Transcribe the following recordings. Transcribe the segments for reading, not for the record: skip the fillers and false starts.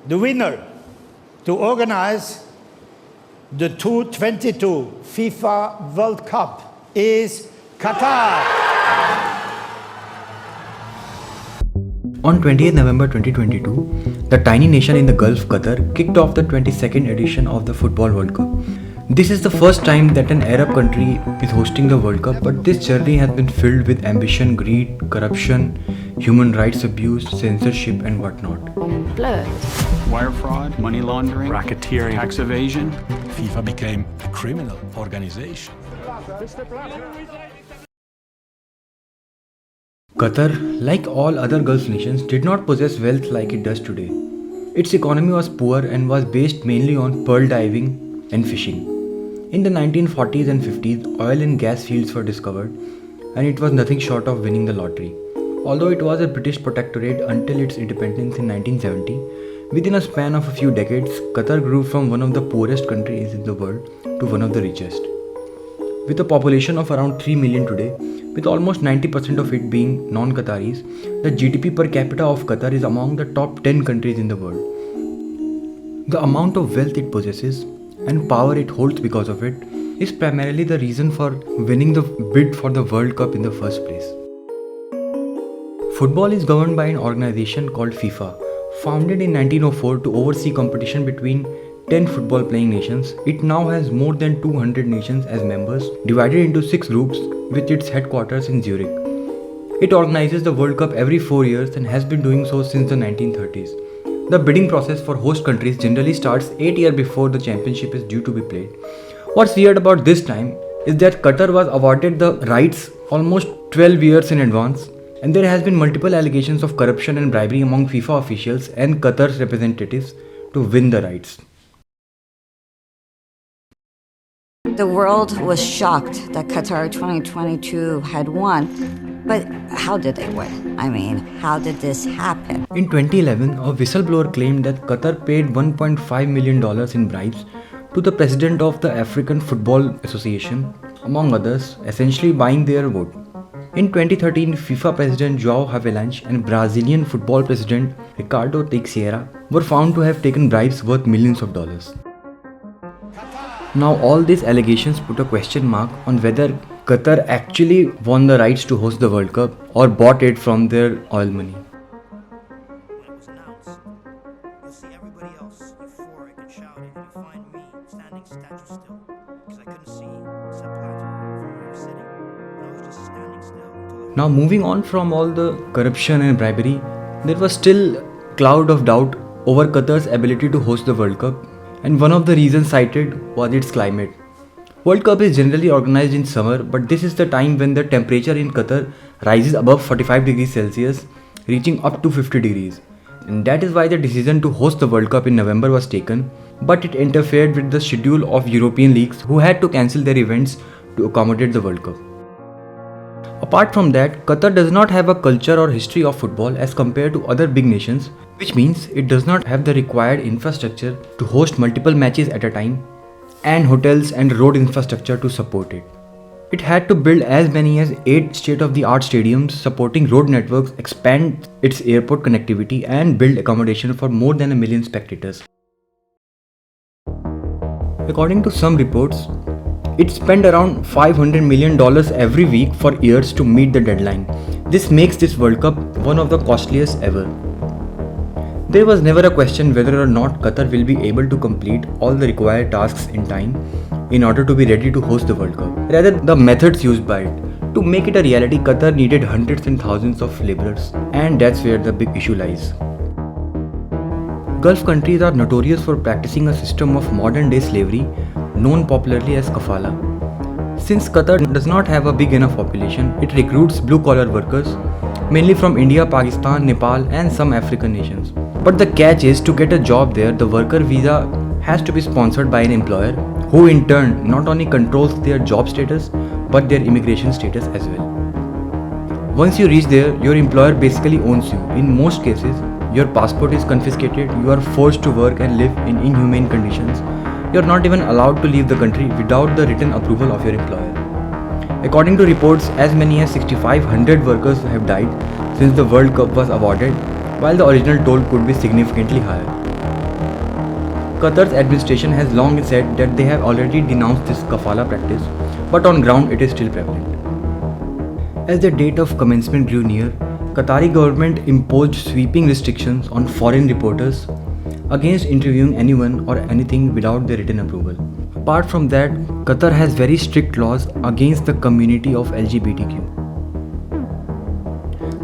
the winner to organize the 2022 FIFA World Cup is Qatar. On 20th November 2022, the tiny nation in the Gulf, Qatar, kicked off the 22nd edition of the Football World Cup. This is the first time that an Arab country is hosting the World Cup, but this journey has been filled with ambition, greed, corruption, human rights abuse, censorship and whatnot. Blurred. Wire fraud, money laundering, racketeering, tax evasion. FIFA became a criminal organization. Qatar, like all other Gulf nations, did not possess wealth like it does today. Its economy was poor and was based mainly on pearl diving and fishing. In the 1940s and 50s, oil and gas fields were discovered, and it was nothing short of winning the lottery. Although it was a British protectorate until its independence in 1970, within a span of a few decades, Qatar grew from one of the poorest countries in the world to one of the richest. With a population of around 3 million today, with almost 90% of it being non-Qataris, the GDP per capita of Qatar is among the top 10 countries in the world. The amount of wealth it possesses and power it holds because of it is primarily the reason for winning the bid for the World Cup in the first place. Football is governed by an organization called FIFA, founded in 1904 to oversee competition between 10 football playing nations. It now has more than 200 nations as members, divided into 6 groups with its headquarters in Zurich. It organizes the World Cup every 4 years and has been doing so since the 1930s. The bidding process for host countries generally starts 8 years before the championship is due to be played. What's weird about this time is that Qatar was awarded the rights almost 12 years in advance, and there has been multiple allegations of corruption and bribery among FIFA officials and Qatar's representatives to win the rights. The world was shocked that Qatar 2022 had won, but how did they win? I mean, how did this happen? In 2011, a whistleblower claimed that Qatar paid $1.5 million in bribes to the president of the African Football Association, among others, essentially buying their vote. In 2013, FIFA President João Havelange and Brazilian football president Ricardo Teixeira were found to have taken bribes worth millions of dollars. Now all these allegations put a question mark on whether Qatar actually won the rights to host the World Cup or bought it from their oil money. When it was announced, you'll see everybody else euphoric and shouting, and you'll find me standing statue still, because I couldn't see Sepp Blatter from where I was sitting, and I was just standing still until Now moving on from all the corruption and bribery, there was still a cloud of doubt over Qatar's ability to host the World Cup, and one of the reasons cited was its climate. World Cup is generally organized in summer, but this is the time when the temperature in Qatar rises above 45 degrees Celsius, reaching up to 50 degrees. And that is why the decision to host the World Cup in November was taken, but it interfered with the schedule of European leagues who had to cancel their events to accommodate the World Cup. Apart from that, Qatar does not have a culture or history of football as compared to other big nations, which means it does not have the required infrastructure to host multiple matches at a time, and hotels and road infrastructure to support it. It had to build as many as 8 state-of-the-art stadiums supporting road networks, expand its airport connectivity, and build accommodation for more than 1 million spectators. According to some reports, it spent around $500 million every week for years to meet the deadline. This makes this World Cup one of the costliest ever. There was never a question whether or not Qatar will be able to complete all the required tasks in time in order to be ready to host the World Cup. Rather, the methods used by it. To make it a reality, Qatar needed hundreds and thousands of laborers, and that's where the big issue lies. Gulf countries are notorious for practicing a system of modern-day slavery known popularly as Kafala. Since Qatar does not have a big enough population, it recruits blue-collar workers, mainly from India, Pakistan, Nepal, and some African nations. But the catch is, to get a job there, the worker visa has to be sponsored by an employer, who in turn not only controls their job status, but their immigration status as well. Once you reach there, your employer basically owns you. In most cases, your passport is confiscated, you are forced to work and live in inhumane conditions. You are not even allowed to leave the country without the written approval of your employer. According to reports, as many as 6,500 workers have died since the World Cup was awarded, while the original toll could be significantly higher. Qatar's administration has long said that they have already denounced this kafala practice, but on ground it is still prevalent. As the date of commencement grew near, Qatari government imposed sweeping restrictions on foreign reporters against interviewing anyone or anything without their written approval. Apart from that, Qatar has very strict laws against the community of LGBTQ.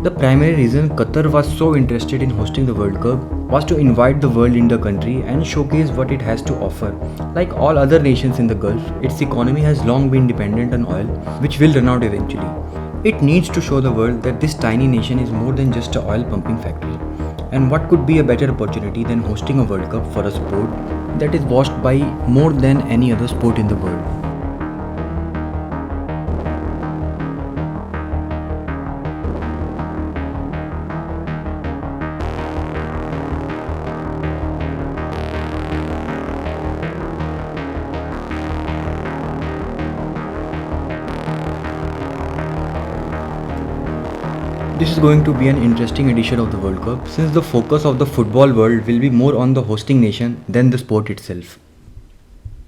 The primary reason Qatar was so interested in hosting the World Cup was to invite the world in the country and showcase what it has to offer. Like all other nations in the Gulf, its economy has long been dependent on oil, which will run out eventually. It needs to show the world that this tiny nation is more than just an oil pumping factory. And what could be a better opportunity than hosting a World Cup for a sport that is watched by more than any other sport in the world? This is going to be an interesting edition of the World Cup since the focus of the football world will be more on the hosting nation than the sport itself.